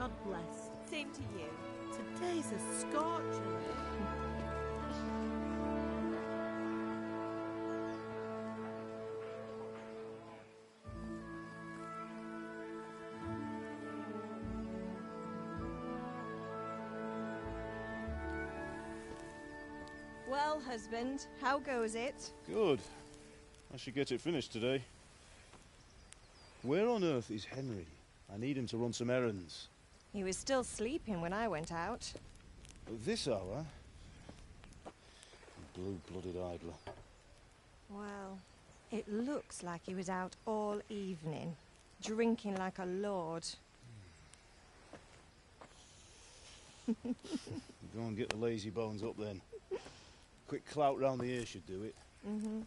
God bless. Same to you. Today's a scorcher. Well, husband, how goes it? Good. I should get it finished today. Where on earth is Henry? I need him to run some errands. He was still sleeping when I went out. At this hour? Blue-blooded idler. Well, it looks like he was out all evening, drinking like a lord. Go and get the lazy bones up then. Quick clout round the ear should do it. Mm-hmm.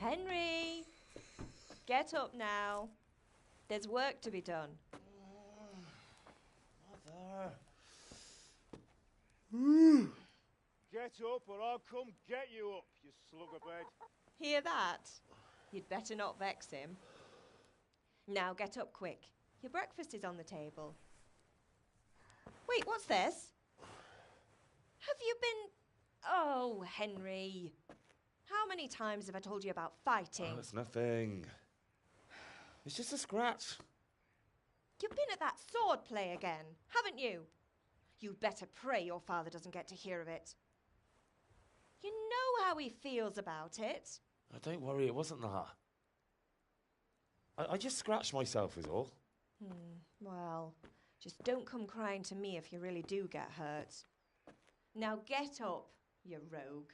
Henry! Get up now. There's work to be done. Mother! Get up or I'll come get you up, you slugabed. Hear that? You'd better not vex him. Now get up quick. Your breakfast is on the table. Wait, what's this? Have you been... Oh, Henry. How many times have I told you about fighting? Oh, it's nothing. It's just a scratch. You've been at that sword play again, haven't you? You'd better pray your father doesn't get to hear of it. You know how he feels about it. Oh, don't worry, it wasn't that. I just scratched myself is all. Well, just don't come crying to me if you really do get hurt. Now get up, you rogue.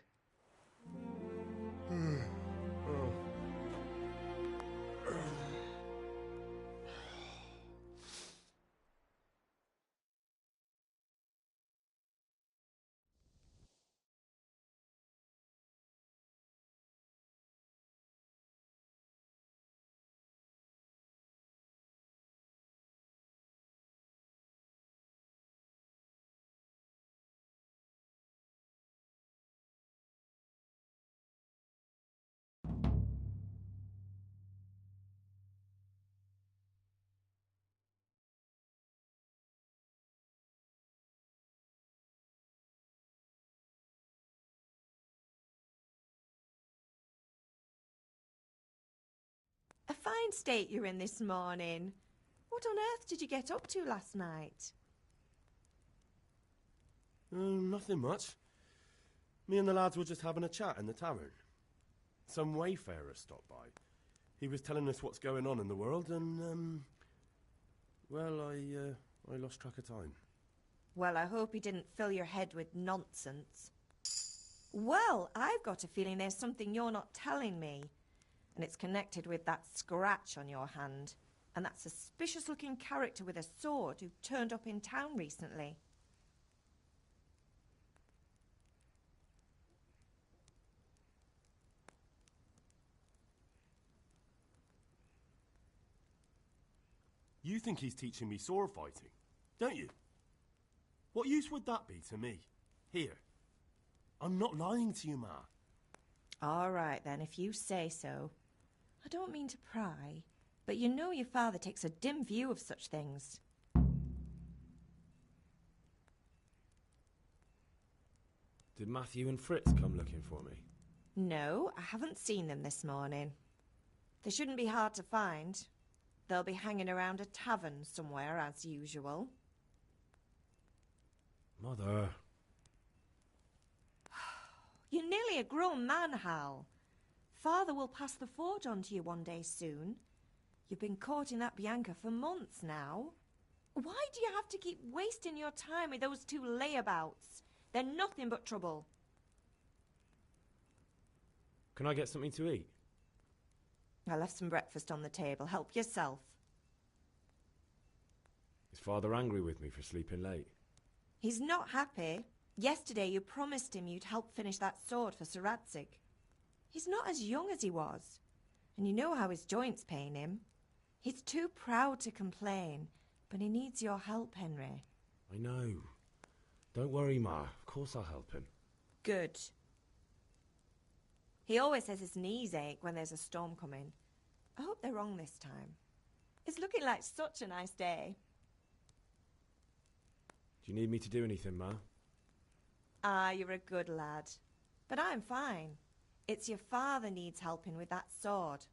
A fine state you're in this morning. What on earth did you get up to last night? Nothing much. Me and the lads were just having a chat in the tavern. Some wayfarer stopped by. He was telling us what's going on in the world and, well, I lost track of time. Well, I hope he didn't fill your head with nonsense. Well, I've got a feeling there's something you're not telling me. And it's connected with that scratch on your hand. And that suspicious-looking character with a sword who turned up in town recently. You think he's teaching me sword fighting, don't you? What use would that be to me? Here. I'm not lying to you, Ma. All right, then, if you say so. I don't mean to pry, but you know your father takes a dim view of such things. Did Matthew and Fritz come looking for me? No, I haven't seen them this morning. They shouldn't be hard to find. They'll be hanging around a tavern somewhere, as usual. Mother. You're nearly a grown man, Hal. Father will pass the forge on to you one day soon. You've been courting that Bianca for months now. Why do you have to keep wasting your time with those two layabouts? They're nothing but trouble. Can I get something to eat? I left some breakfast on the table. Help yourself. Is Father angry with me for sleeping late? He's not happy. Yesterday you promised him you'd help finish that sword for Sir Radzig. He's not as young as he was. And you know how his joints pain him. He's too proud to complain, but he needs your help, Henry. I know. Don't worry, Ma. Of course I'll help him. Good. He always says his knees ache when there's a storm coming. I hope they're wrong this time. It's looking like such a nice day. Do you need me to do anything, Ma? Ah, you're a good lad. But I'm fine. It's your father needs helping with that sword.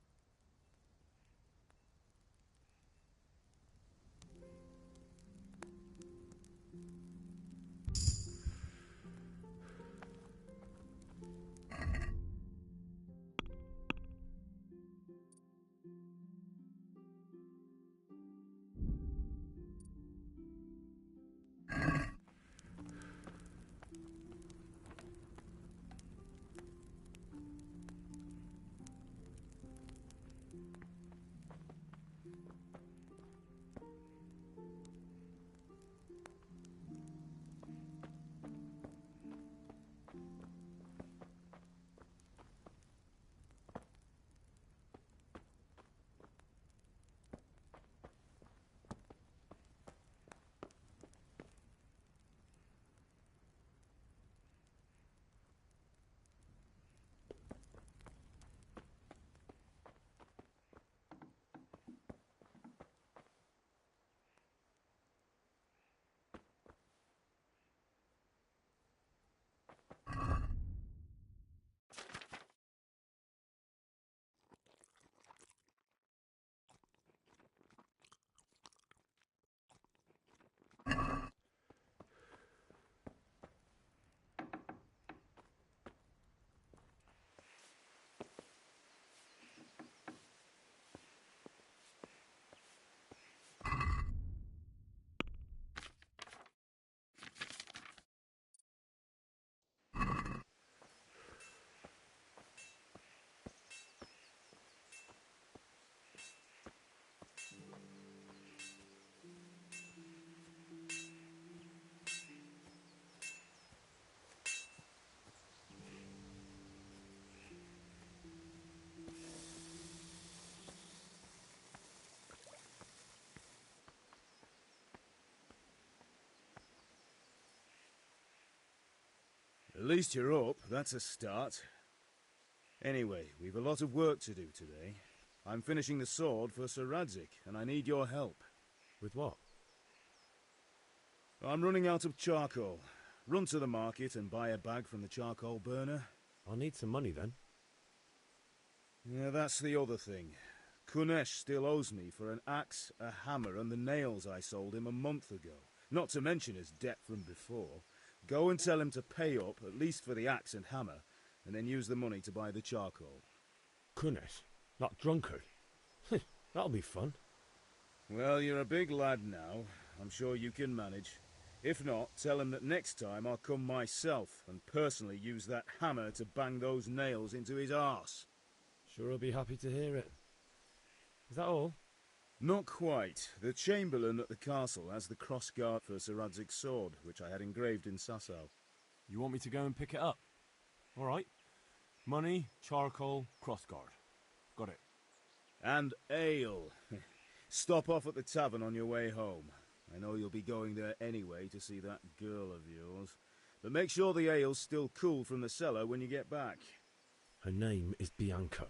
At least you're up, that's a start. Anyway, we've a lot of work to do today. I'm finishing the sword for Sir Radzig, and I need your help. With what? I'm running out of charcoal. Run to the market and buy a bag from the charcoal burner. I'll need some money then. Yeah, that's the other thing. Kunesh still owes me for an axe, a hammer, and the nails I sold him a month ago. Not to mention his debt from before. Go and tell him to pay up, at least for the axe and hammer, and then use the money to buy the charcoal. Kunesh? That drunkard? That'll be fun. Well, you're a big lad now. I'm sure you can manage. If not, tell him that next time I'll come myself and personally use that hammer to bang those nails into his arse. Sure I'll be happy to hear it. Is that all? Not quite. The Chamberlain at the castle has the crossguard for Sir Radzig's sword, which I had engraved in Sasau. You want me to go and pick it up? All right. Money, charcoal, crossguard. Got it. And ale. Stop off at the tavern on your way home. I know you'll be going there anyway to see that girl of yours. But make sure the ale's still cool from the cellar when you get back. Her name is Bianca.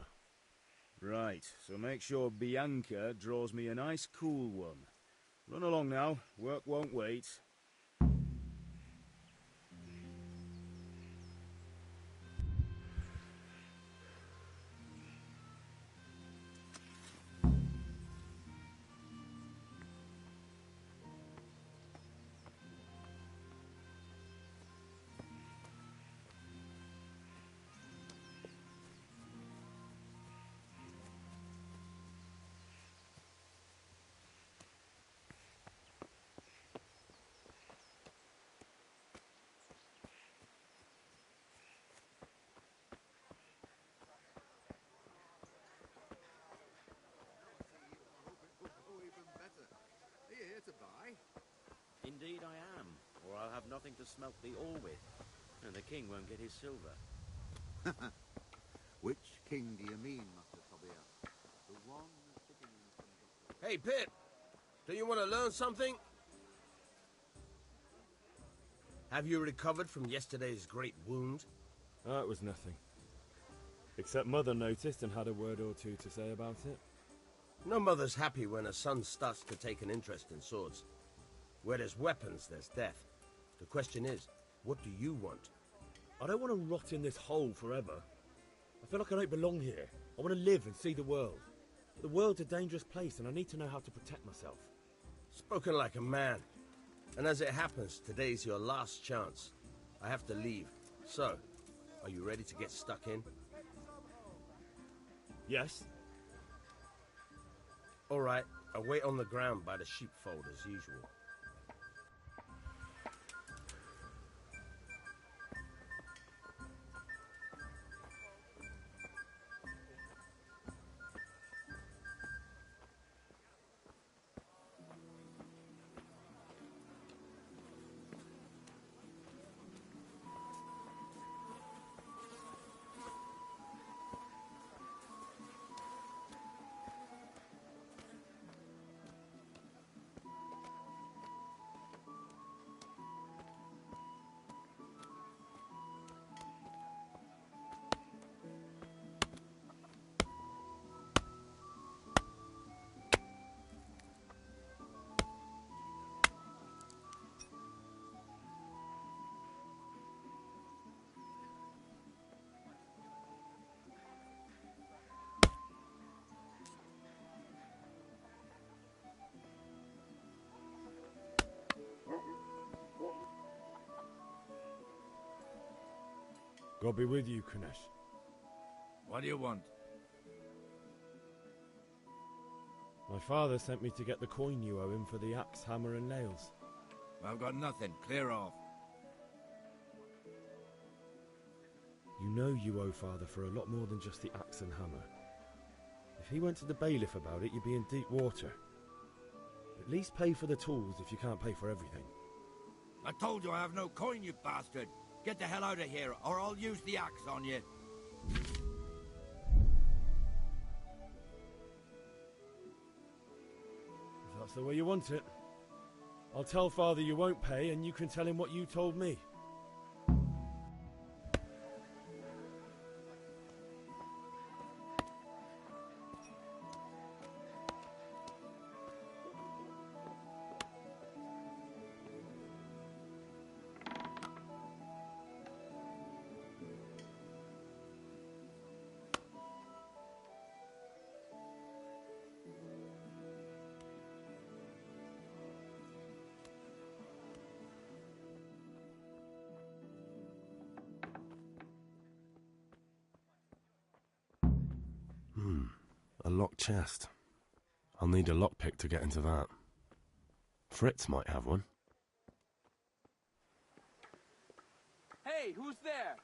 Right, so make sure Bianca draws me a nice cool one. Run along now, work won't wait. Indeed I am, or I'll have nothing to smelt the ore with, and the king won't get his silver. Which king do you mean, Master Tobias? The one sitting in front of... Hey, Pip! Do you want to learn something? Have you recovered from yesterday's great wound? It was nothing. Except Mother noticed and had a word or two to say about it. No mother's happy when her son starts to take an interest in swords. Where there's weapons, there's death. The question is, what do you want? I don't want to rot in this hole forever. I feel like I don't belong here. I want to live and see the world. But the world's a dangerous place and I need to know how to protect myself. Spoken like a man. And as it happens, today's your last chance. I have to leave. So, are you ready to get stuck in? Yes? All right, I'll wait on the ground by the sheepfold as usual. God be with you, Kunesh. What do you want? My father sent me to get the coin you owe him for the axe, hammer and nails. I've got nothing. Clear off. You know you owe father for a lot more than just the axe and hammer. If he went to the bailiff about it, you'd be in deep water. At least pay for the tools if you can't pay for everything. I told you I have no coin, you bastard. Get the hell out of here, or I'll use the axe on you. If that's the way you want it, I'll tell father you won't pay and you can tell him what you told me. A locked chest. I'll need a lockpick to get into that. Fritz might have one. Hey, who's there?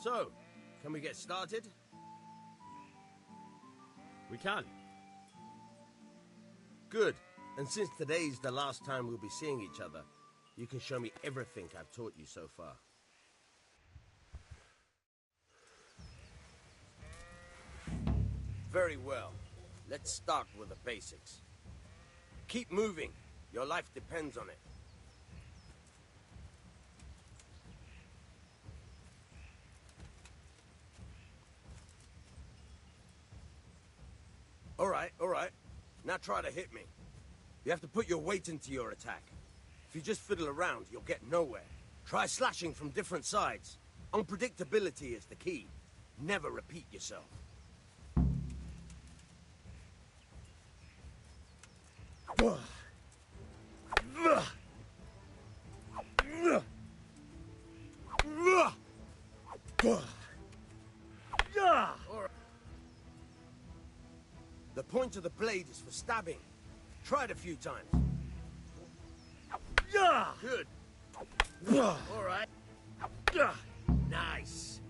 So, can we get started? We can. Good. And since today's the last time we'll be seeing each other, you can show me everything I've taught you so far. Very well. Let's start with the basics. Keep moving. Your life depends on it. All right. Now try to hit me. You have to put your weight into your attack. If you just fiddle around, you'll get nowhere. Try slashing from different sides. Unpredictability is the key. Never repeat yourself. The point of the blade is for stabbing. Try it a few times. Good. All right. Nice.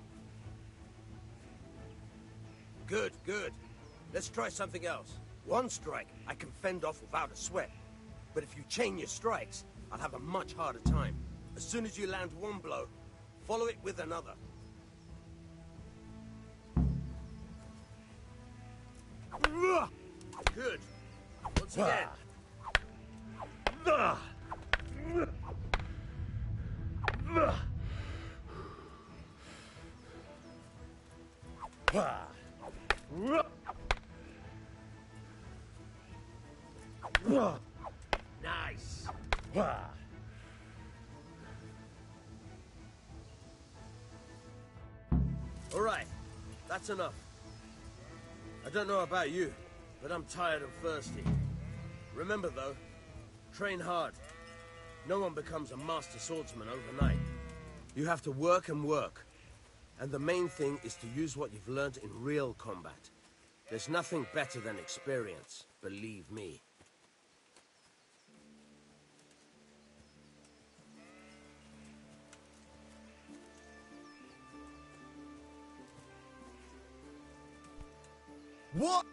Good, good. Let's try something else. One strike I can fend off without a sweat. But if you chain your strikes, I'll have a much harder time. As soon as you land one blow, follow it with another. Good. Once again. Nice. All right, that's enough. I don't know about you, but I'm tired and thirsty. Remember though, train hard. No one becomes a master swordsman overnight. You have to work and work. And the main thing is to use what you've learned in real combat. There's nothing better than experience, believe me. What?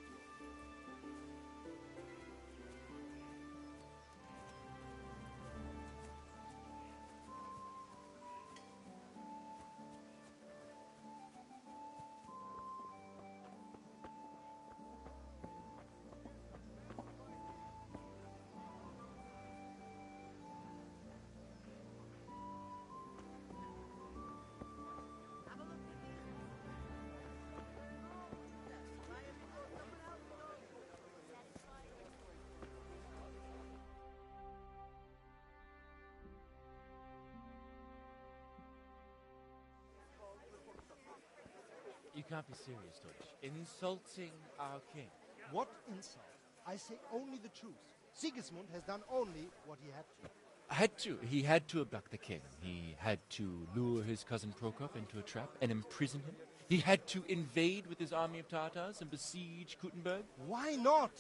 You can't be serious, Deutsch. Insulting our king. What insult? I say only the truth. Sigismund has done only what he had to. He had to abduct the king. He had to lure his cousin Prokop into a trap and imprison him. He had to invade with his army of Tatars and besiege Kuttenberg. Why not?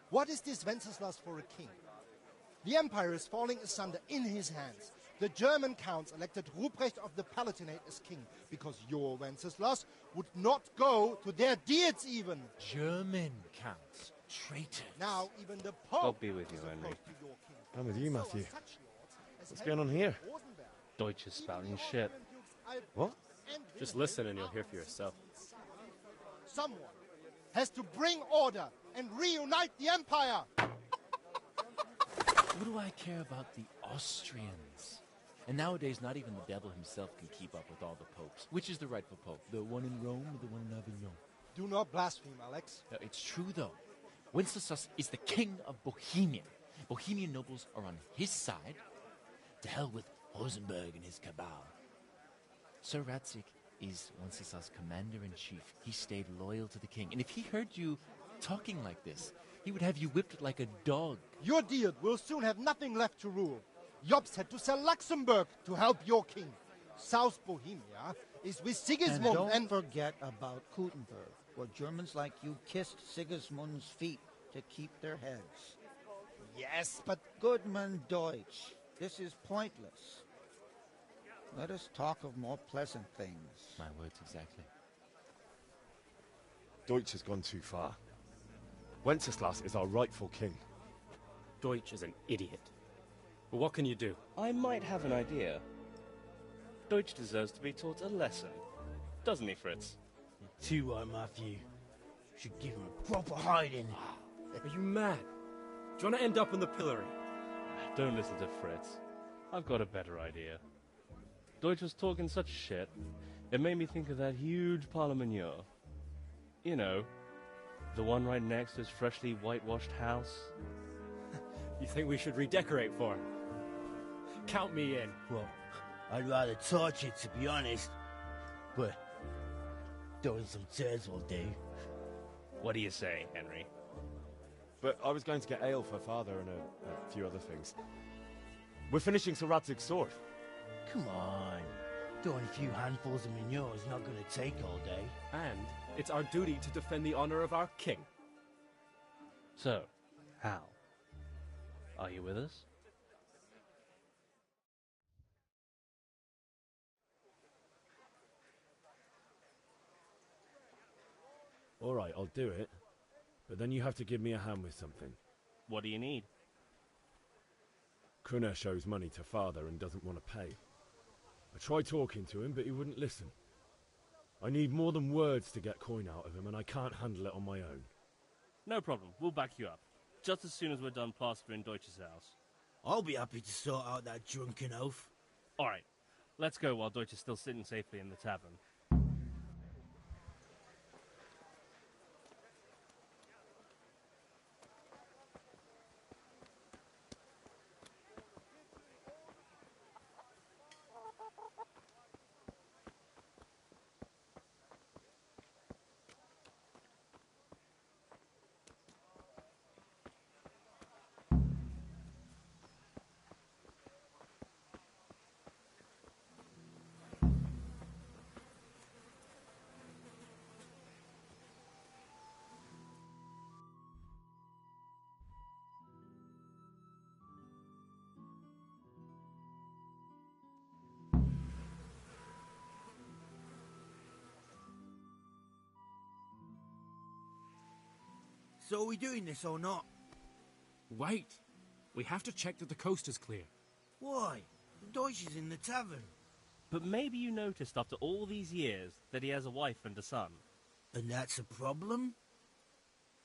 What is this Wenceslas for a king? The empire is falling asunder in his hands. The German counts elected Ruprecht of the Palatinate as king because your Wenceslas would not go to their deeds even. German counts. Traitor. Now even the Pope God be with you, Henry. I'm with you, Matthew. What's going on here? Deutsch is spouting shit. What? Just listen and you'll hear for yourself. Someone has to bring order and reunite the empire. What do I care about the Austrians? And nowadays, not even the devil himself can keep up with all the popes. Which is the rightful pope? The one in Rome or the one in Avignon? Do not blaspheme, Alex. No, it's true, though. Wenceslas is the king of Bohemian. Bohemian nobles are on his side. To hell with Rosenberg and his cabal. Sir Ratzik is Wenceslas' commander-in-chief. He stayed loyal to the king. And if he heard you talking like this, he would have you whipped like a dog. Your deed will soon have nothing left to rule. Jobst had to sell Luxembourg to help your king. South Bohemia is with Sigismund and don't forget about Kuttenberg, where Germans like you kissed Sigismund's feet to keep their heads. Yes, but... Goodman Deutsch, this is pointless. Let us talk of more pleasant things. My words exactly. Deutsch has gone too far. Wenceslas is our rightful king. Deutsch is an idiot. But what can you do? I might have an idea. Deutsch deserves to be taught a lesson. Doesn't he, Fritz? Too right, Matthew. Should give him a proper hiding. Are you mad? Do you want to end up in the pillory? Don't listen to Fritz. I've got a better idea. Deutsch was talking such shit, it made me think of that huge parliament. You know, the one right next to his freshly whitewashed house. You think we should redecorate for him? Count me in. Well, I'd rather torch it, to be honest. But throwing some turds will do. What do you say, Henry? But I was going to get ale for Father and a few other things. We're finishing Sir Radzig's sword. Come on. Throwing a few handfuls of manure is not going to take all day. And it's our duty to defend the honor of our king. So, Hal, are you with us? All right, I'll do it. But then you have to give me a hand with something. What do you need? Kunesh owes money to Father and doesn't want to pay. I tried talking to him, but he wouldn't listen. I need more than words to get coin out of him, and I can't handle it on my own. No problem. We'll back you up. Just as soon as we're done plastering Deutsch's house. I'll be happy to sort out that drunken oaf. All right. Let's go while Deutsch is still sitting safely in the tavern. So are we doing this or not? Wait. We have to check that the coast is clear. Why? Deutsch is in the tavern. But maybe you noticed after all these years that he has a wife and a son. And that's a problem?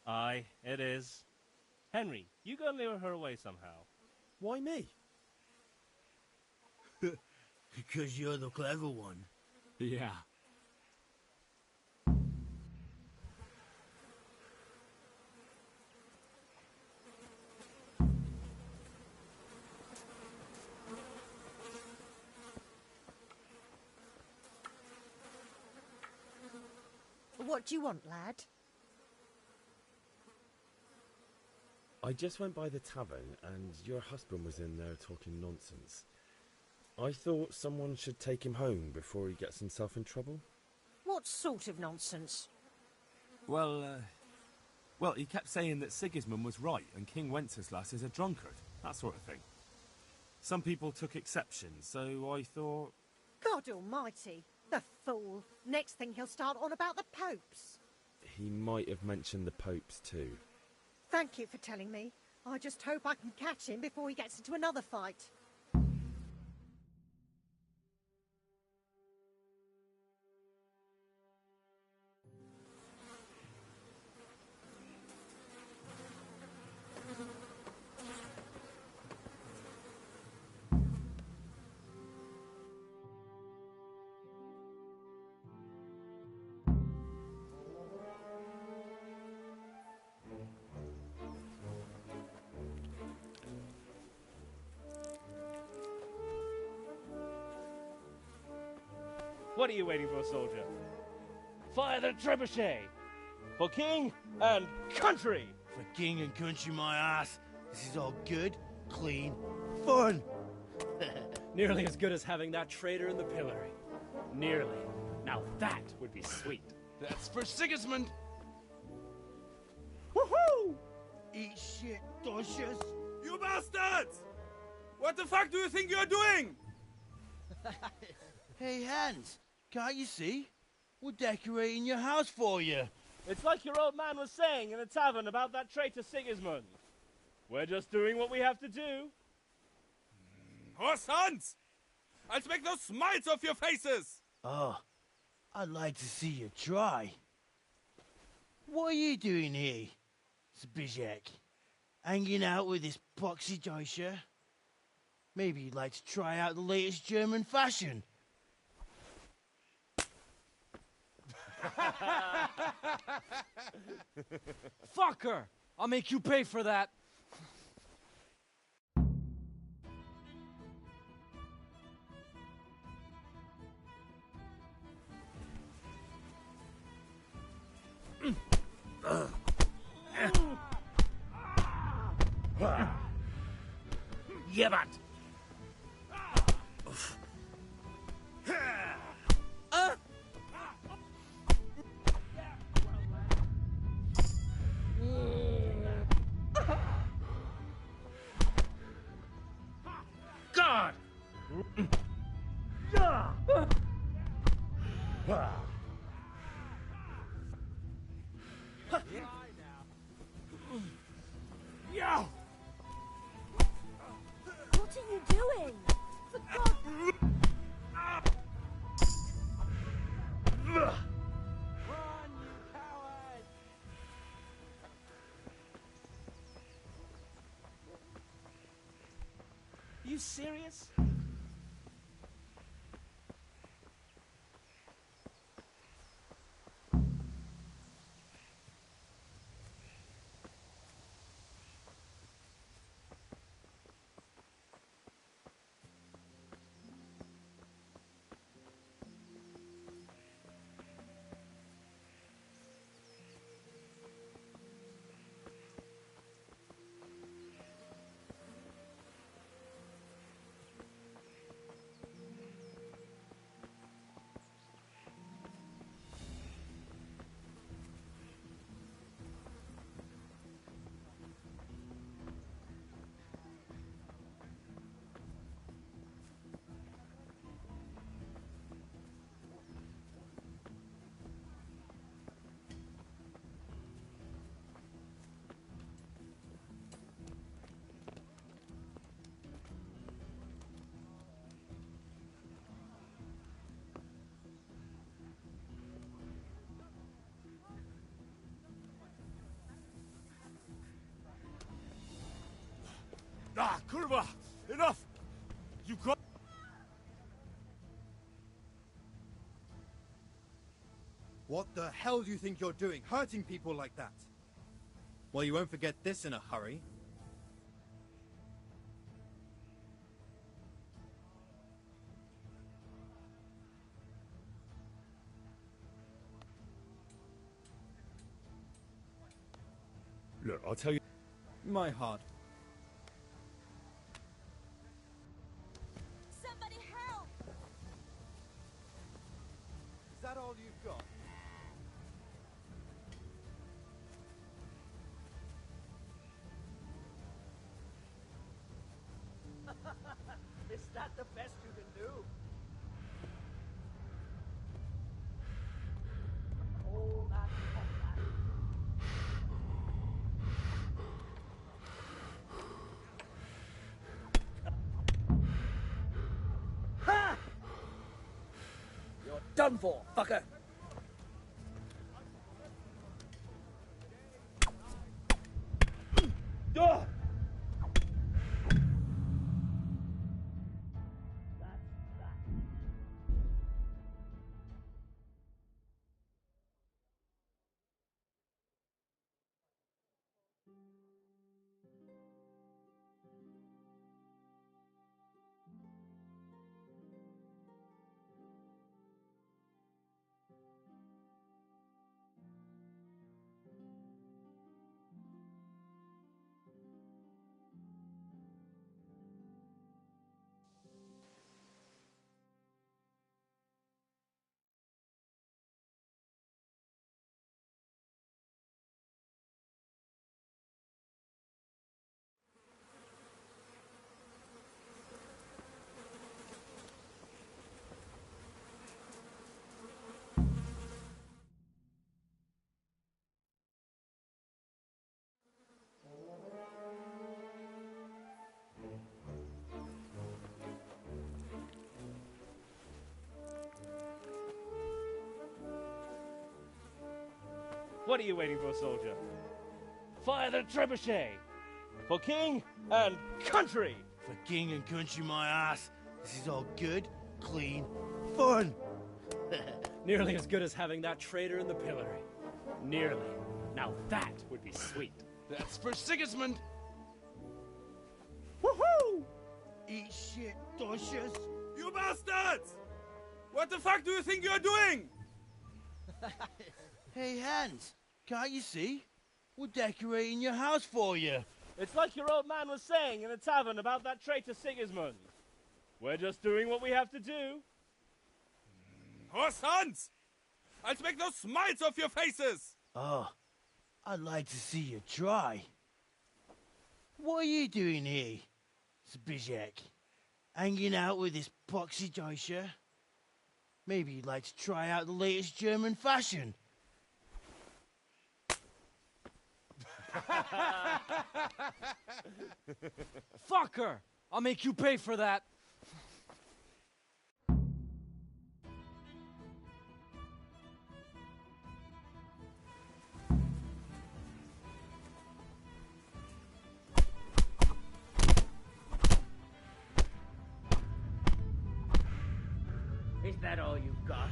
Aye, it is. Henry, you go and lure her away somehow. Why me? Because you're the clever one. Yeah. What do you want, lad? I just went by the tavern, and your husband was in there talking nonsense. I thought someone should take him home before he gets himself in trouble. What sort of nonsense? Well, he kept saying that Sigismund was right and King Wenceslas is a drunkard, that sort of thing. Some people took exception, so I thought... God almighty, the fool. Next thing he'll start on about the popes. He might have mentioned the popes too. Thank you for telling me. I just hope I can catch him before he gets into another fight. What are you waiting for, soldier? Fire the trebuchet! For king and country! For king and country, my ass. This is all good, clean, fun. Nearly as good as having that traitor in the pillory. Nearly. Now that would be sweet. That's for Sigismund! Woohoo! Eat shit, Deutsches. You bastards! What the fuck do you think you're doing? Hey, Hans, can't you see? We're decorating your house for you. It's like your old man was saying in the tavern about that traitor Sigismund. We're just doing what we have to do. Horse Hans! I'll make those smiles off your faces! Oh, I'd like to see you try. What are you doing here, Zbigniew? Hanging out with this poxy Deutscher? Maybe you'd like to try out the latest German fashion. Fucker! I'll make you pay for that. Jebbat! God! Yo! What are you doing? For God... Run, you coward! Are you serious? Ah, kurwa! Enough! You got... What the hell do you think you're doing, hurting people like that? Well, you won't forget this in a hurry. Look, I'll tell you... My heart. Somebody help! Is that all you've got? Is that the best you can do? Oh, that's Ha! You're done for, fucker! Ugh! What are you waiting for, soldier? Fire the trebuchet! For king and country! For king and country, my ass. This is all good, clean, fun. Nearly as good as having that traitor in the pillory. Nearly. Now that would be sweet. That's for Sigismund! Woohoo! Eat shit, Deutschers. You bastards! What the fuck do you think you're doing? Hey, Hans, can't you see? We're decorating your house for you. It's like your old man was saying in the tavern about that traitor Sigismund. We're just doing what we have to do. Horse Hans! I'll make those smiles off your faces! Oh, I'd like to see you try. What are you doing here, Zbyszek? Hanging out with this poxy Deutscher? Maybe you'd like to try out the latest German fashion. Fucker! I'll make you pay for that. Is that all you've got?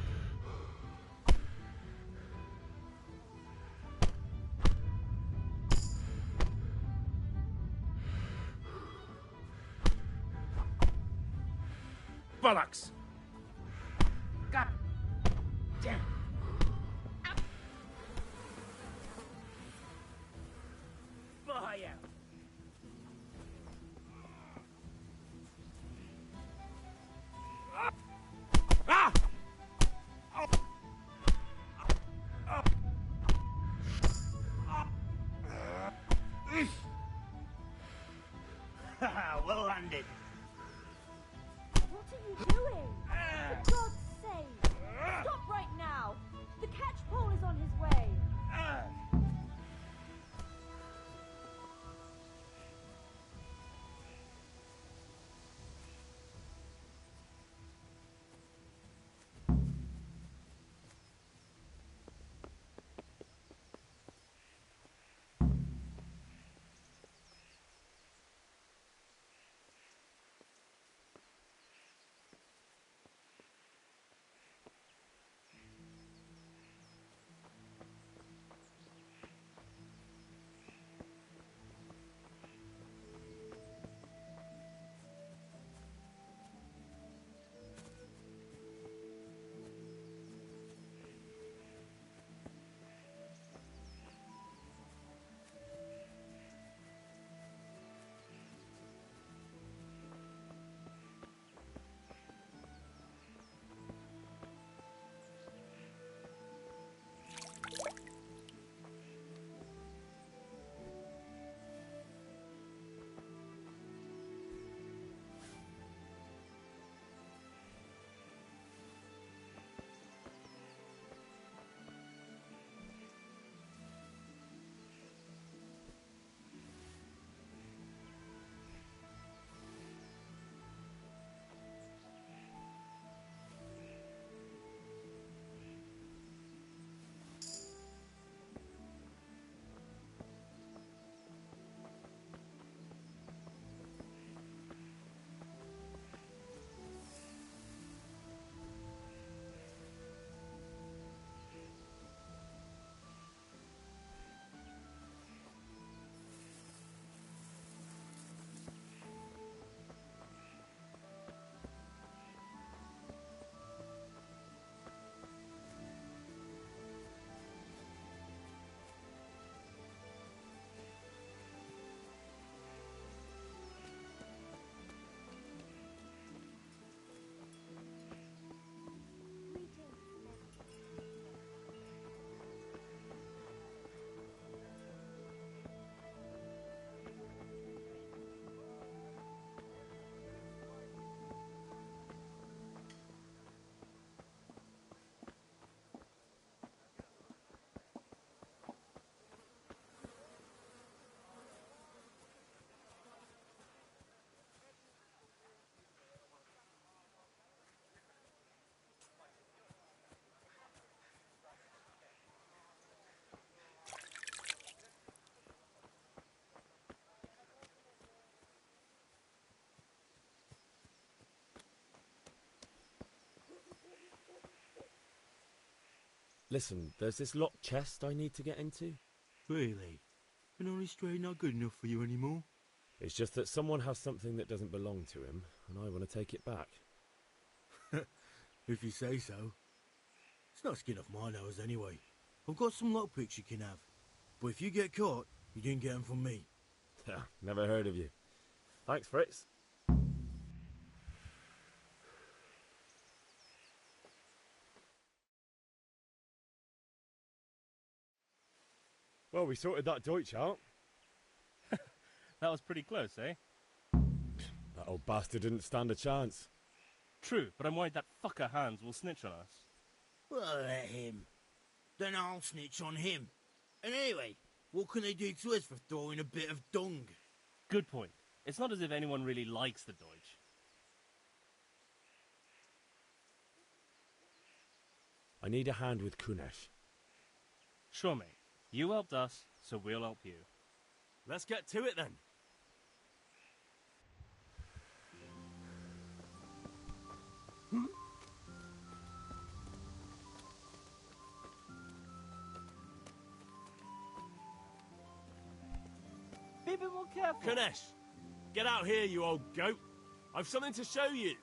Bollocks! God damn. Fire! Well landed. What are you doing? For God's sake! Stop right now! The catchpole is on his way! Listen, there's this locked chest I need to get into. Really? Can only stray not good enough for you anymore? It's just that someone has something that doesn't belong to him, and I want to take it back. If you say so. It's not skin off my nose anyway. I've got some lockpicks you can have. But if you get caught, you didn't get them from me. Never heard of you. Thanks, Fritz. Well, we sorted that Deutsch out. That was pretty close, eh? That old bastard didn't stand a chance. True, but I'm worried that fucker Hans will snitch on us. Well, let him. Then I'll snitch on him. And anyway, what can they do to us for throwing a bit of dung? Good point. It's not as if anyone really likes the Deutsch. I need a hand with Kunesh. Sure, mate. You helped us, so we'll help you. Let's get to it then. Be a bit more careful. Kunesh, get out here, you old goat. I've something to show you.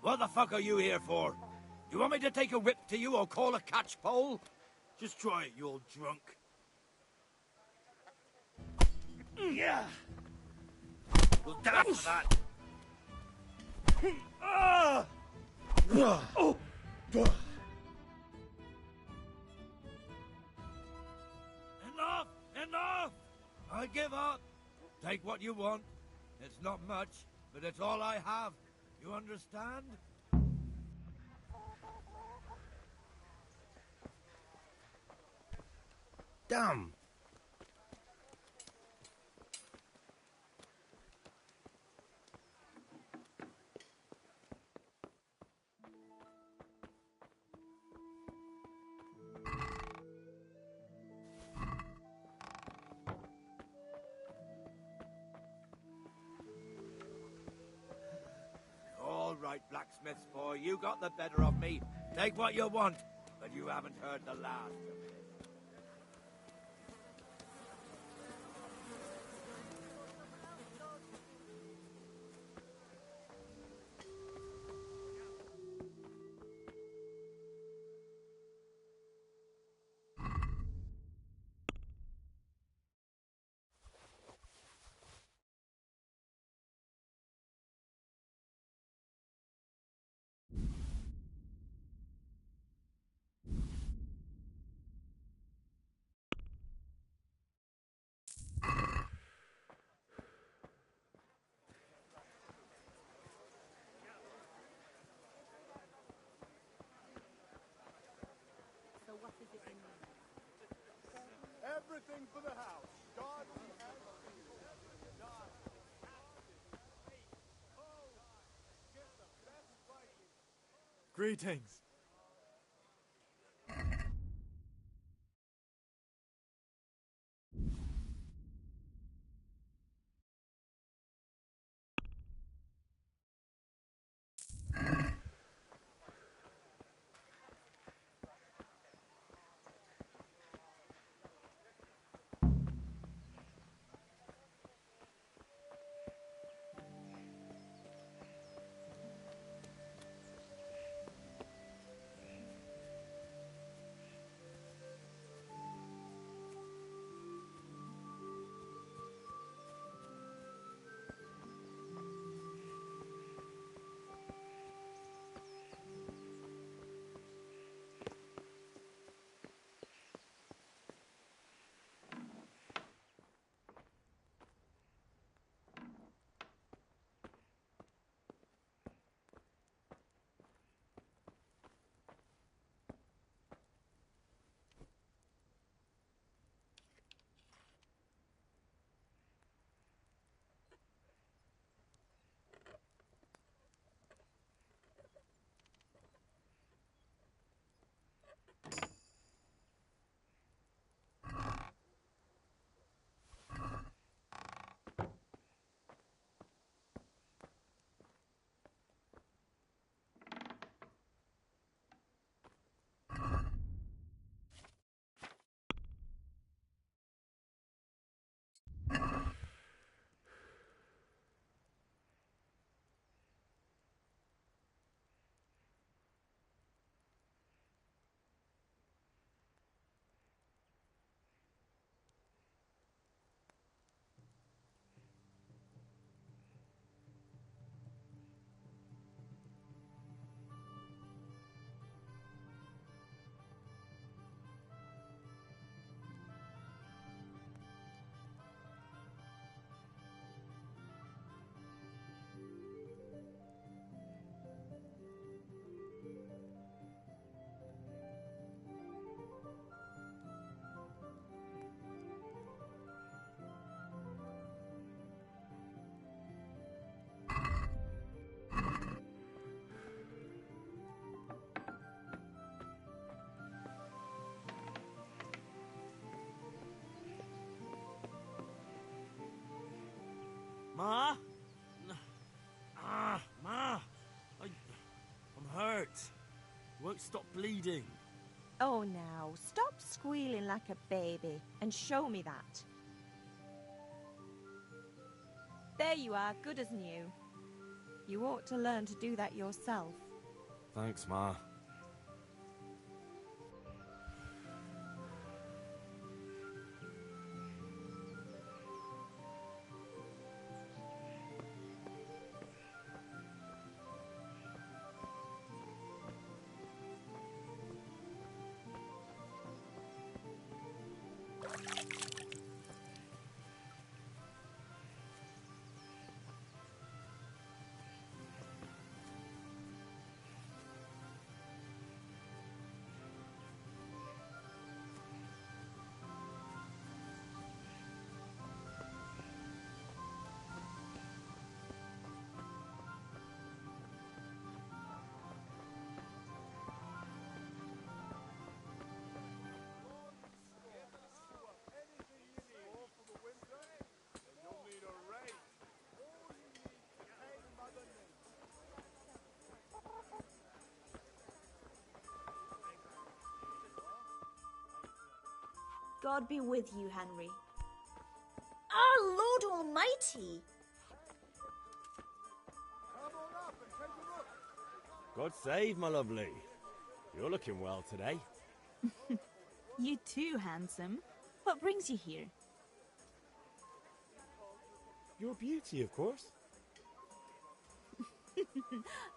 What the fuck are you here for? You want me to take a whip to you or call a catchpole? Just try it, you old drunk. Yeah. We'll die for that. Enough! Enough! I give up. Take what you want. It's not much, but it's all I have. You understand? Damn. All right, blacksmith's boy, you got the better of me. Take what you want, but you haven't heard the last of it. Everything for the house. Garden and Greetings. Ma? Ma! I'm hurt. It won't stop bleeding. Oh, now, stop squealing like a baby and show me that. There you are, good as new. You ought to learn to do that yourself. Thanks, Ma. God be with you, Henry. Our Lord Almighty! God save, my lovely. You're looking well today. You too, handsome. What brings you here? Your beauty, of course.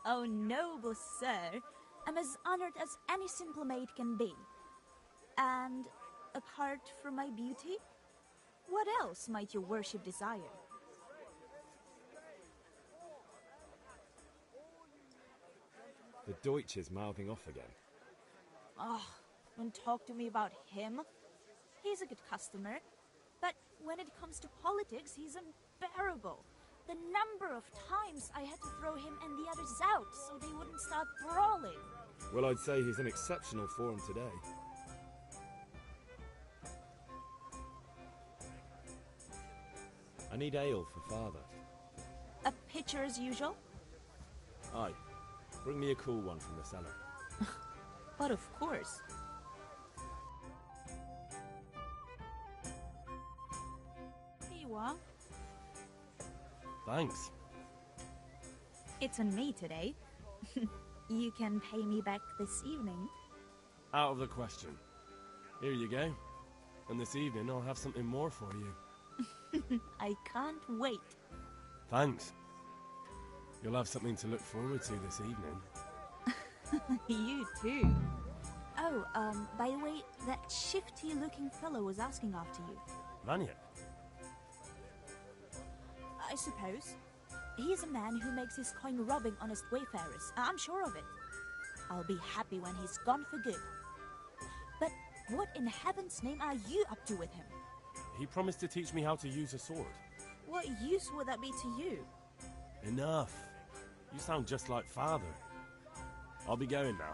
Oh, noble sir. I'm as honored as any simple maid can be. And apart from my beauty, what else might your worship desire? The Deutsch is mouthing off again. Oh, don't talk to me about him. He's a good customer, but when it comes to politics, he's unbearable. The number of times I had to throw him and the others out so they wouldn't start brawling. Well, I'd say he's in exceptional form today. I need ale for father. A pitcher as usual? Aye. Bring me a cool one from the cellar. But of course. Here you are. Thanks. It's on me today. You can pay me back this evening. Out of the question. Here you go. And this evening I'll have something more for you. I can't wait. Thanks. You'll have something to look forward to this evening. You too. Oh, by the way, that shifty-looking fellow was asking after you. Vanya? I suppose. He's a man who makes his coin robbing honest wayfarers. I'm sure of it. I'll be happy when he's gone for good. But what in heaven's name are you up to with him? He promised to teach me how to use a sword. What use would that be to you? Enough. You sound just like father. I'll be going now.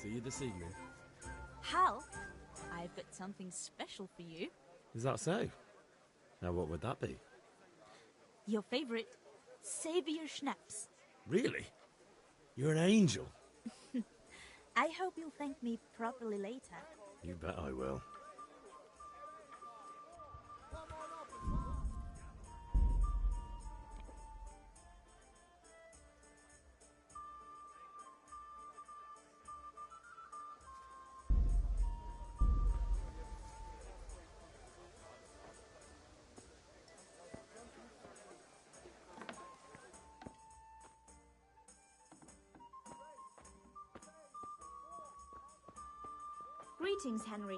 See you this evening. Hal, I've got something special for you. Is that so? Now what would that be? Your favorite Savior Schnapps. Really? You're an angel. I hope you'll thank me properly later. You bet I will. Greetings, Henry.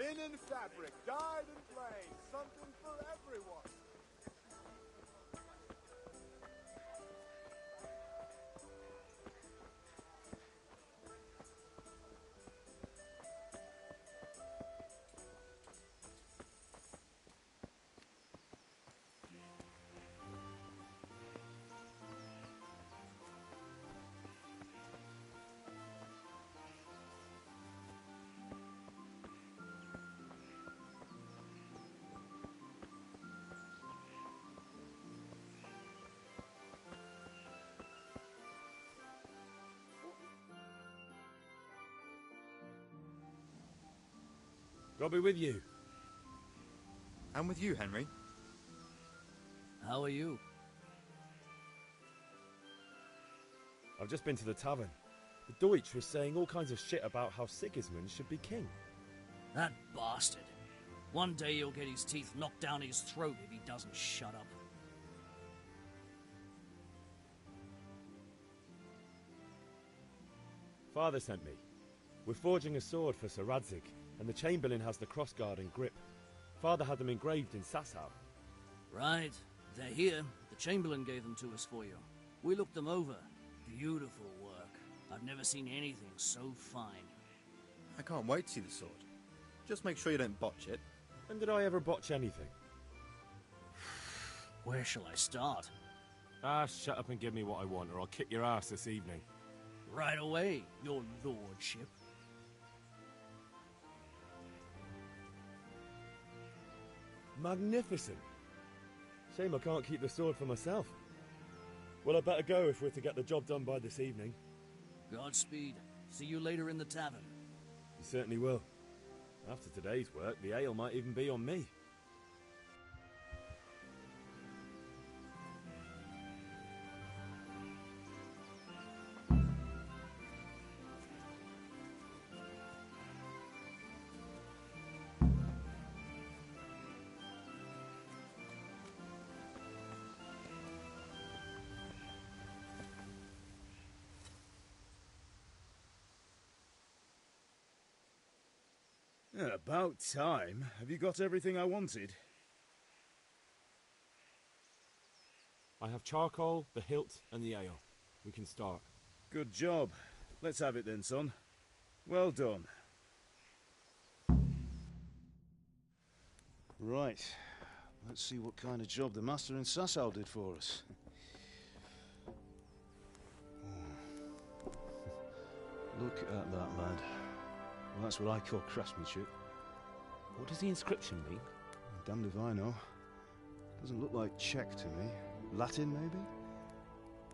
Linen fabric, dyed and plain, something for everyone. God be with you. And with you, Henry. How are you? I've just been to the tavern. The Deutsch was saying all kinds of shit about how Sigismund should be king. That bastard. One day he'll get his teeth knocked down his throat if he doesn't shut up. Father sent me. We're forging a sword for Sir Radzig, and the Chamberlain has the crossguard and grip. Father had them engraved in Sasau. Right. They're here. The Chamberlain gave them to us for you. We looked them over. Beautiful work. I've never seen anything so fine. I can't wait to see the sword. Just make sure you don't botch it. When did I ever botch anything? Where shall I start? Ah, shut up and give me what I want, or I'll kick your ass this evening. Right away, your lordship. Magnificent. Shame I can't keep the sword for myself. Well, I better go if we're to get the job done by this evening. Godspeed. See you later in the tavern. You certainly will. After today's work, the ale might even be on me. About time. Have you got everything I wanted? I have charcoal, the hilt, and the ale. We can start. Good job. Let's have it then, son. Well done. Right. Let's see what kind of job the master in Sasau did for us. Look at that, lad. Well, that's what I call craftsmanship. What does the inscription mean? Damned if I know. Doesn't look like Czech to me. Latin, maybe?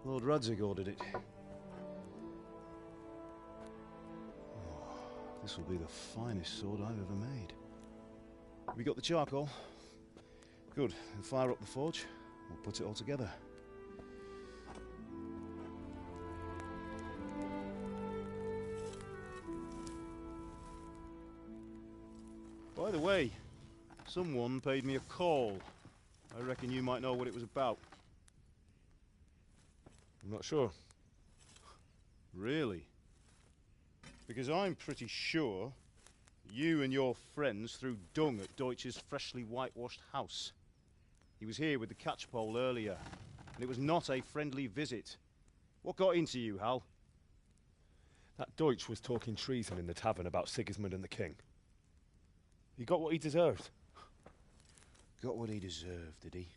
Lord Radzig ordered it. Oh, this will be the finest sword I've ever made. Have you got the charcoal? Good. Then fire up the forge. We'll put it all together. By the way, someone paid me a call. I reckon you might know what it was about. I'm not sure. Really? Because I'm pretty sure you and your friends threw dung at Deutsch's freshly whitewashed house. He was here with the catchpole earlier, and it was not a friendly visit. What got into you, Hal? That Deutsch was talking treason in the tavern about Sigismund and the king. He got what he deserved. Got what he deserved, did he?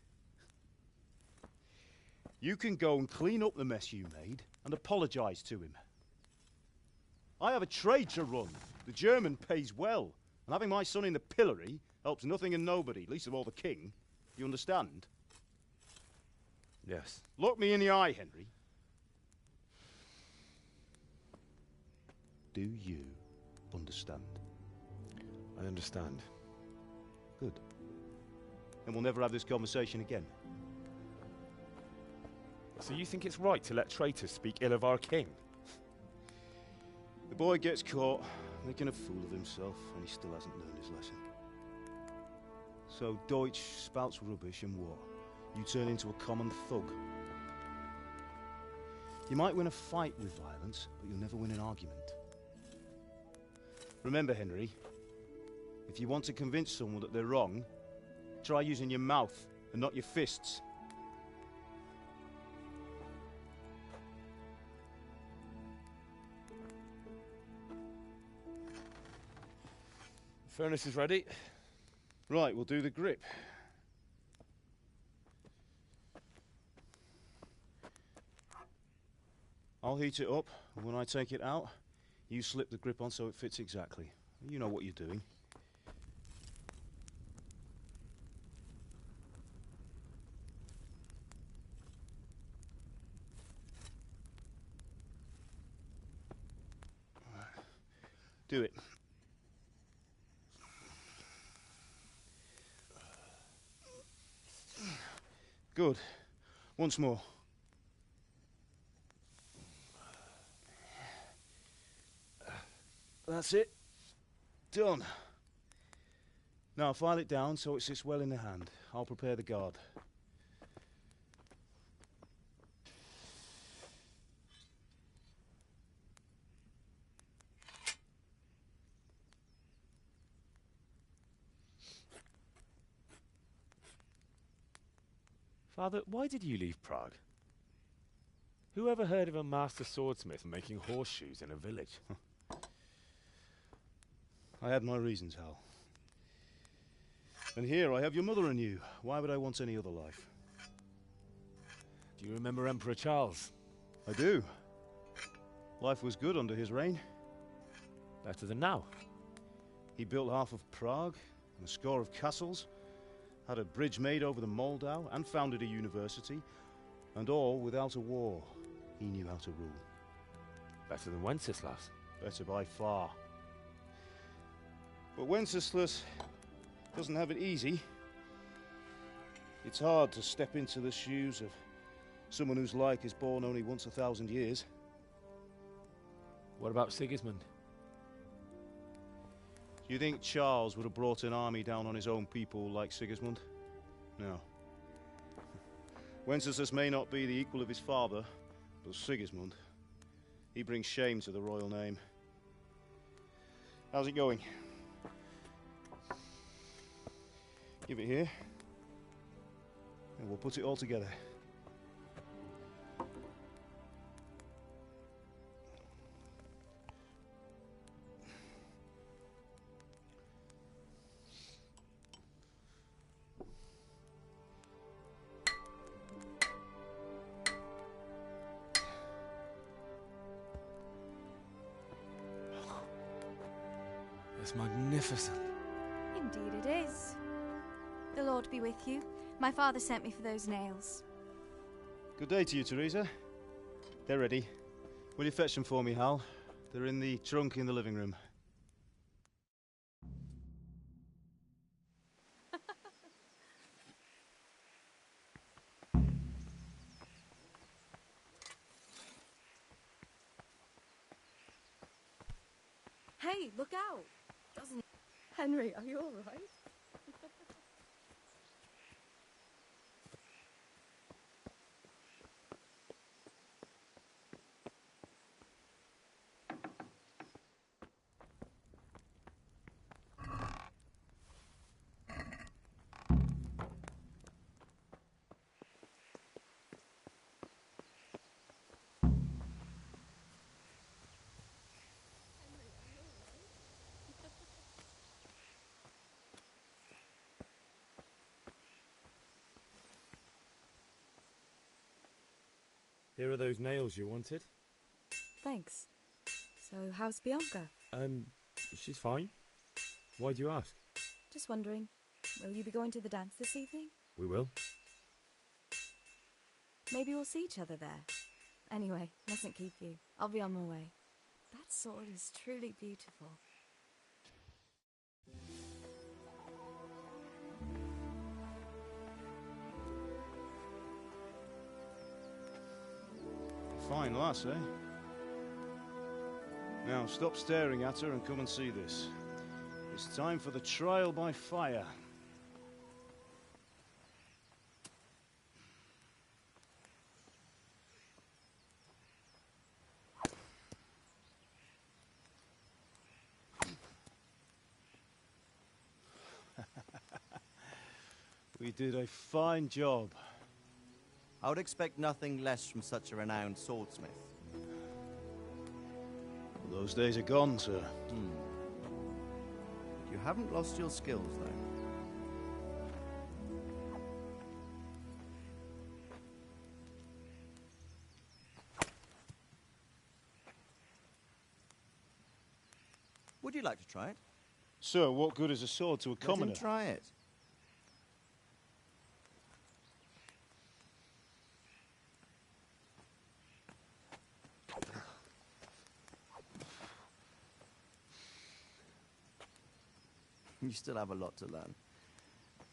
You can go and clean up the mess you made and apologise to him. I have a trade to run. The German pays well, and having my son in the pillory helps nothing and nobody, least of all the king. You understand? Yes. Look me in the eye, Henry. Do you understand? I understand. Good. Then we'll never have this conversation again. So you think it's right to let traitors speak ill of our king? The boy gets caught, making a fool of himself, and he still hasn't learned his lesson. So Deutsch spouts rubbish, and what? You turn into a common thug. You might win a fight with violence, but you'll never win an argument. Remember, Henry, if If you want to convince someone that they're wrong, try using your mouth and not your fists. The furnace is ready. Right, we'll do the grip. I'll heat it up, and when I take it out, you slip the grip on so it fits exactly. You know what you're doing. Do it. Good. Once more. That's it. Done. Now file it down so it sits well in the hand. I'll prepare the guard. Father, why did you leave Prague? Who ever heard of a master swordsmith making horseshoes in a village? I had my reasons, Hal. And here I have your mother and you. Why would I want any other life? Do you remember Emperor Charles? I do. Life was good under his reign. Better than now. He built half of Prague and a score of castles, had a bridge made over the Moldau, and founded a university, and all without a war. He knew how to rule. Better than Wenceslas. Better by far. But Wenceslas doesn't have it easy. It's hard to step into the shoes of someone whose like is born only once 1,000 years. What about Sigismund? Do you think Charles would have brought an army down on his own people like Sigismund? No. Wenceslas may not be the equal of his father, but Sigismund, he brings shame to the royal name. How's it going? Give it here, and we'll put it all together. It's magnificent. Indeed it is. The Lord be with you. My father sent me for those nails. Good day to you, Teresa. They're ready. Will you fetch them for me, Hal? They're in the trunk in the living room. Hey, look out! Doesn't Henry, are you all right? Here are those nails you wanted. Thanks. So, how's Bianca? She's fine. Why do you ask? Just wondering, will you be going to the dance this evening? We will. Maybe we'll see each other there. Anyway, mustn't keep you. I'll be on my way. That sword is truly beautiful. Fine lass, eh? Now, stop staring at her and come and see this. It's time for the trial by fire. We did a fine job. I would expect nothing less from such a renowned swordsmith. Well, those days are gone, sir. You haven't lost your skills, though. Would you like to try it? Sir, what good is a sword to a commoner? Let him try it. You still have a lot to learn.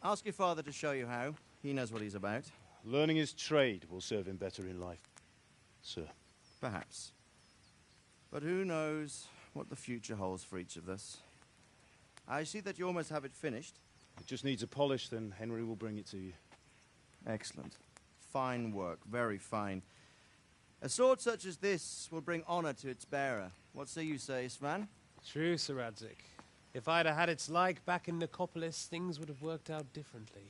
Ask your father to show you how. He knows what he's about. Learning his trade will serve him better in life, sir. Perhaps. But who knows what the future holds for each of us. I see that you almost have it finished. It just needs a polish, then Henry will bring it to you. Excellent. Fine work, very fine. A sword such as this will bring honor to its bearer. What say you, Svan? True, Sir Radzik. If I'd have had its like back in Nicopolis, things would have worked out differently.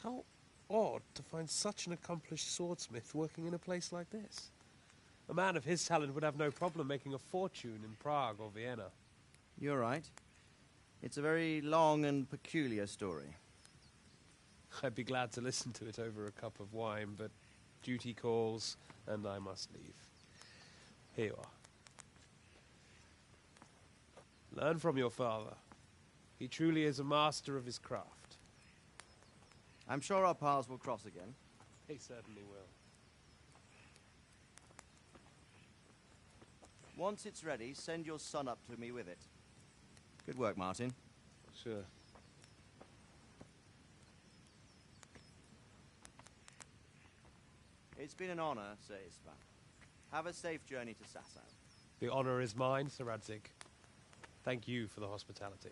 How odd to find such an accomplished swordsmith working in a place like this. A man of his talent would have no problem making a fortune in Prague or Vienna. You're right. It's a very long and peculiar story. I'd be glad to listen to it over a cup of wine, but duty calls, and I must leave. Here you are. Learn from your father. He truly is a master of his craft. I'm sure our paths will cross again. He certainly will. Once it's ready, send your son up to me with it. Good work, Martin. Sure. It's been an honor, Sir Isvan. Have a safe journey to Sasau. The honor is mine, Sir Radzik. Thank you for the hospitality.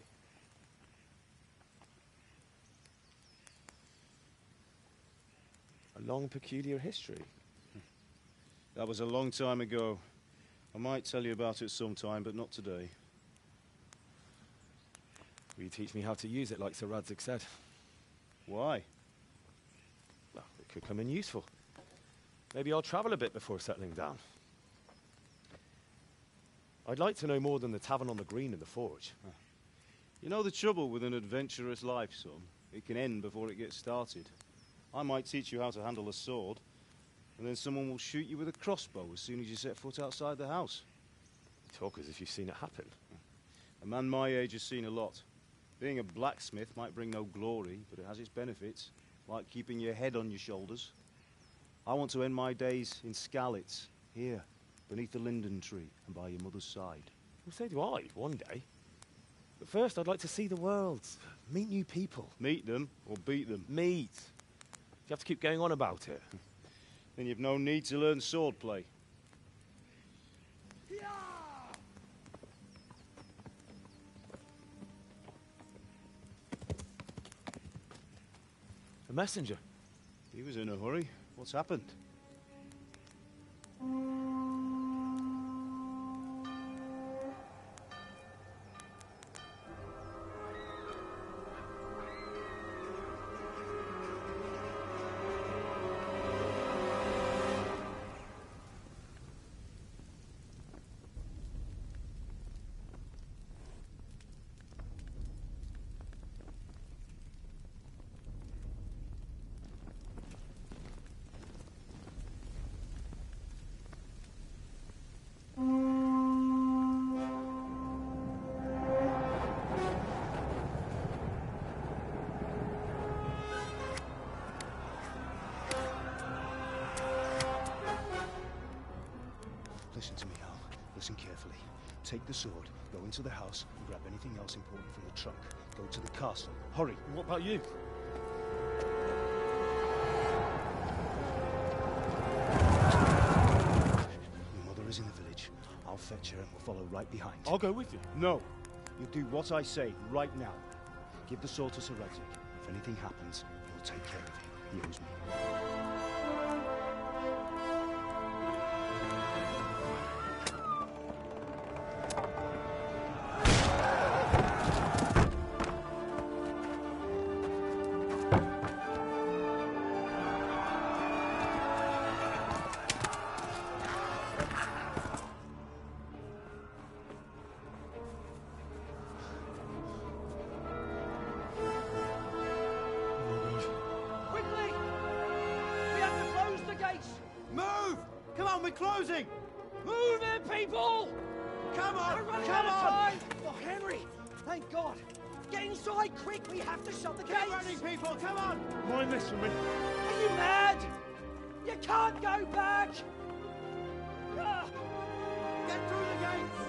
A long, peculiar history. That was a long time ago. I might tell you about it sometime, but not today. Will you teach me how to use it, like Sir Radzik said? Why? Well, it could come in useful. Maybe I'll travel a bit before settling down. I'd like to know more than the tavern on the green and the forge. You know the trouble with an adventurous life, son? It can end before it gets started. I might teach you how to handle a sword, and then someone will shoot you with a crossbow as soon as you set foot outside the house. You talk as if you've seen it happen. A man my age has seen a lot. Being a blacksmith might bring no glory, but it has its benefits, like keeping your head on your shoulders. I want to end my days in Skalitz, here, beneath the linden tree and by your mother's side. Well, so do I, one day. But first, I'd like to see the world, meet new people. Meet them or beat them? Meet. You have to keep going on about it. Then you've no need to learn swordplay. A messenger. He was in a hurry. What's happened? Listen to me, Hal. Listen carefully. Take the sword, go into the house, and grab anything else important from the trunk. Go to the castle. Hurry. And what about you? Your mother is in the village. I'll fetch her and we'll follow right behind. I'll go with you. No. You do what I say right now. Give the sword to Sir Radzik. If anything happens, he'll take care of you. He owes me. Come on, we're closing! Move it, people! Come on! We're running Come out of on! time! Oh, Henry! Thank God! Get inside, quick! We have to shut the gates! Get running, people! Come on! Mind this for me. Are you mad? You can't go back! Ah! Get through the gates!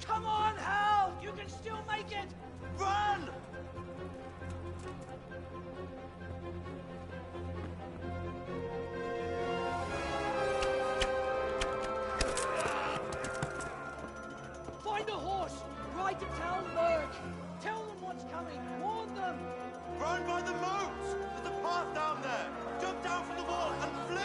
Come on, Hal! You can still make it! Run! Find a horse! Ride to town, Berg! Tell them what's coming! Warn them! Run by the moat! There's a path down there! Jump down from the wall and flee!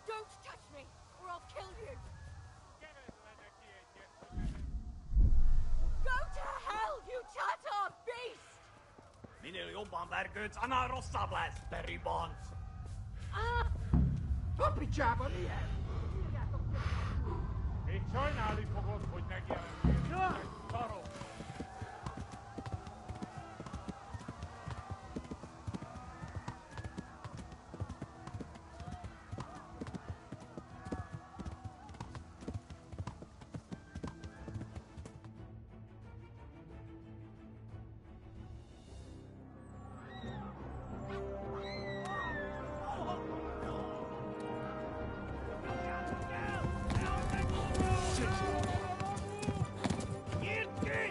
Don't touch me, or I'll kill you! Go to hell, you Tatar beast! Mineli ombaan värkööts, anna rossablas, beribons! Toppi Jabali! Ei China oli koko kuitenkin. Taro. Get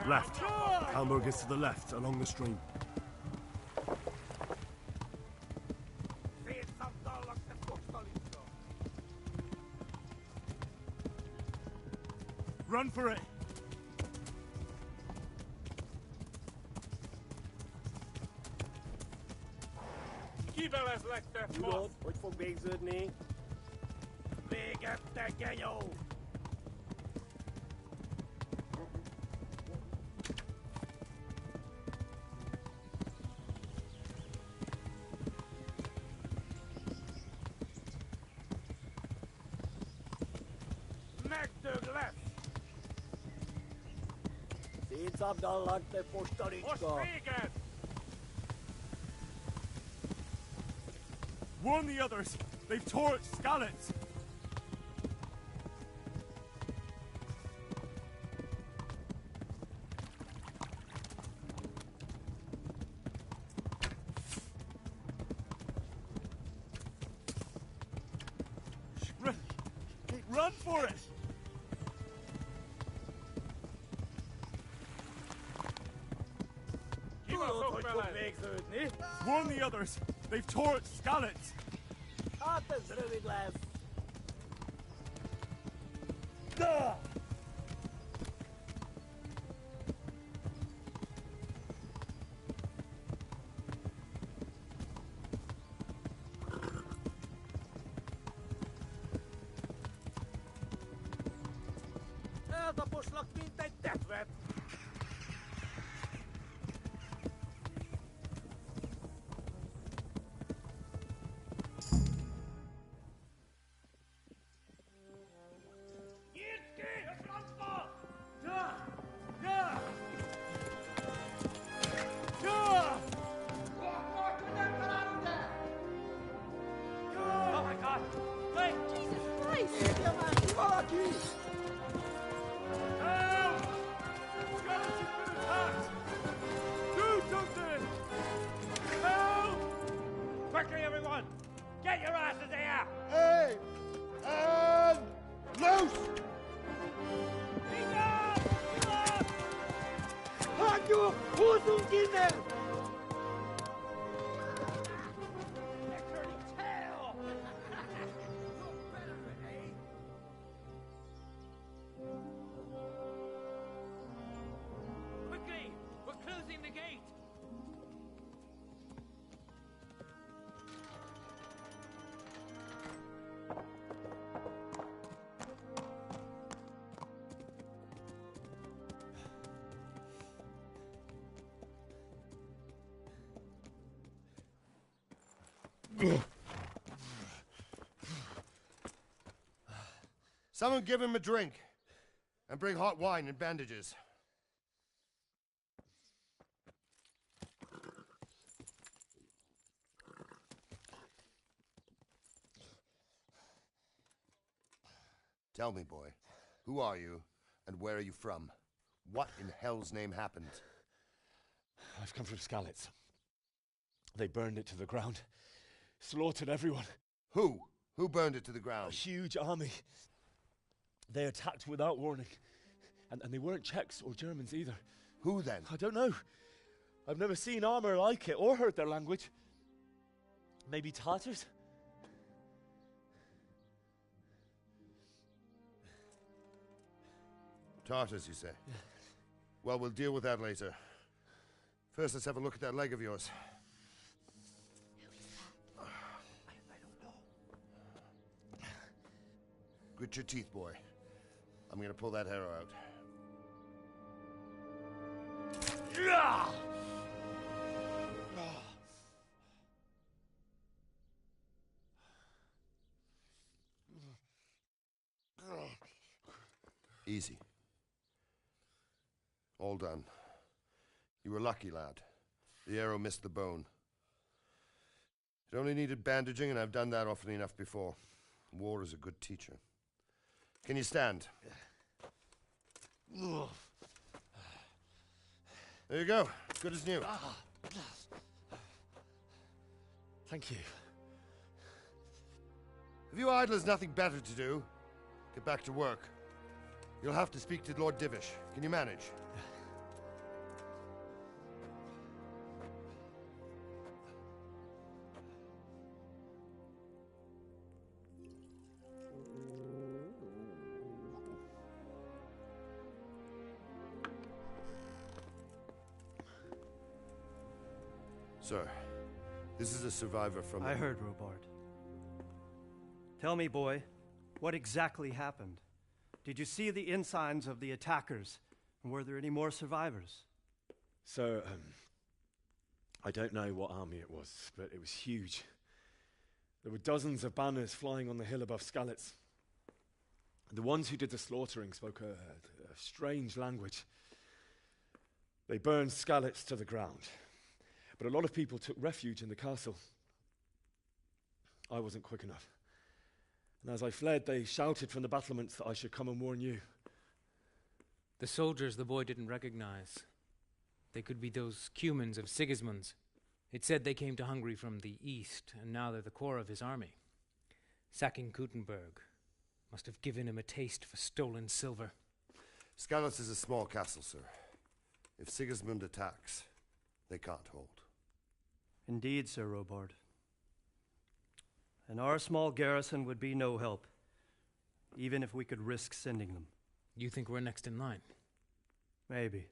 Left. Hamburg is to the left, along the stream. Run for it! Kiveles legte Tudod, hogy fog végződni? Véget, te genyó! Megdög lesz! Szétszabdallak, te postalicska! Most véget! Warn the others! They've torched Skalitz! Run for it! Tudod, hogy fog végződni? Warn the others! They've torched Skalitz! Hát ez rövid lesz. Eltaposlak, mint egy tetvet. Quickly, everyone! Get your asses here! Hey! And loose! Hagyjuk! Húzzunk innen! Quickly! We're closing the gate! Someone give him a drink. And bring hot wine and bandages. Tell me, boy, who are you, and where are you from? What in hell's name happened? I've come from Skalitz. They burned it to the ground. Slaughtered everyone. Who? Who burned it to the ground? A huge army. They attacked without warning. And they weren't Czechs or Germans either. Who then? I don't know. I've never seen armor like it or heard their language. Maybe Tatars? Tartars, you say? Yeah. Well, we'll deal with that later. First, let's have a look at that leg of yours. I don't know. Grit your teeth, boy. I'm gonna pull that arrow out. Yeah! Easy. All done. You were lucky, lad. The arrow missed the bone. It only needed bandaging, and I've done that often enough before. War is a good teacher. Can you stand? There you go. Good as new. Thank you. If you idlers nothing better to do, get back to work. You'll have to speak to Lord Divish. Can you manage? Sir, this is a survivor from... I heard, Robard. Tell me, boy, what exactly happened? Did you see the ensigns of the attackers? And were there any more survivors? So, I don't know what army it was, but it was huge. There were dozens of banners flying on the hill above Skalitz. The ones who did the slaughtering spoke a strange language. They burned Skalitz to the ground, but a lot of people took refuge in the castle. I wasn't quick enough. And as I fled, they shouted from the battlements that I should come and warn you. The soldiers the boy didn't recognize. They could be those Cumans of Sigismund's. It said they came to Hungary from the east, and now they're the core of his army. Sacking Kuttenberg must have given him a taste for stolen silver. Skalitz is a small castle, sir. If Sigismund attacks, they can't hold. Indeed, Sir Robard. And our small garrison would be no help, even if we could risk sending them. You think we're next in line? Maybe.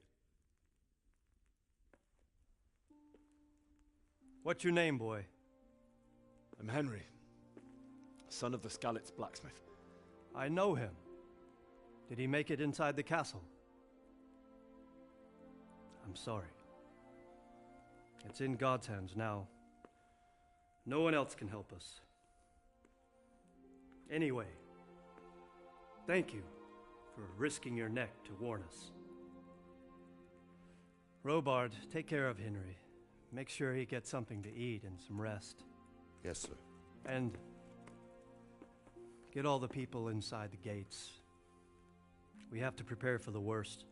What's your name, boy? I'm Henry, son of the Skalitz blacksmith. I know him. Did he make it inside the castle? I'm sorry. It's in God's hands now. No one else can help us. Anyway, thank you for risking your neck to warn us. Robard, take care of Henry. Make sure he gets something to eat and some rest. Yes, sir. And get all the people inside the gates. We have to prepare for the worst.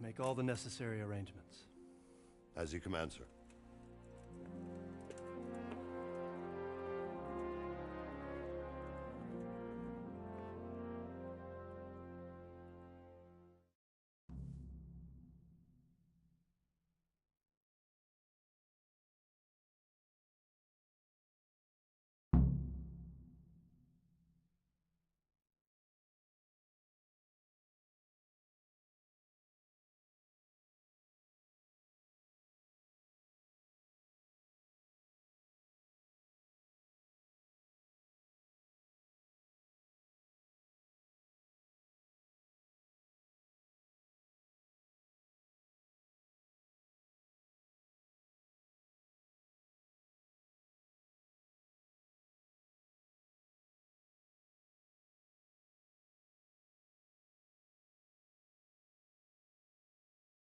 Make all the necessary arrangements. As you command, sir.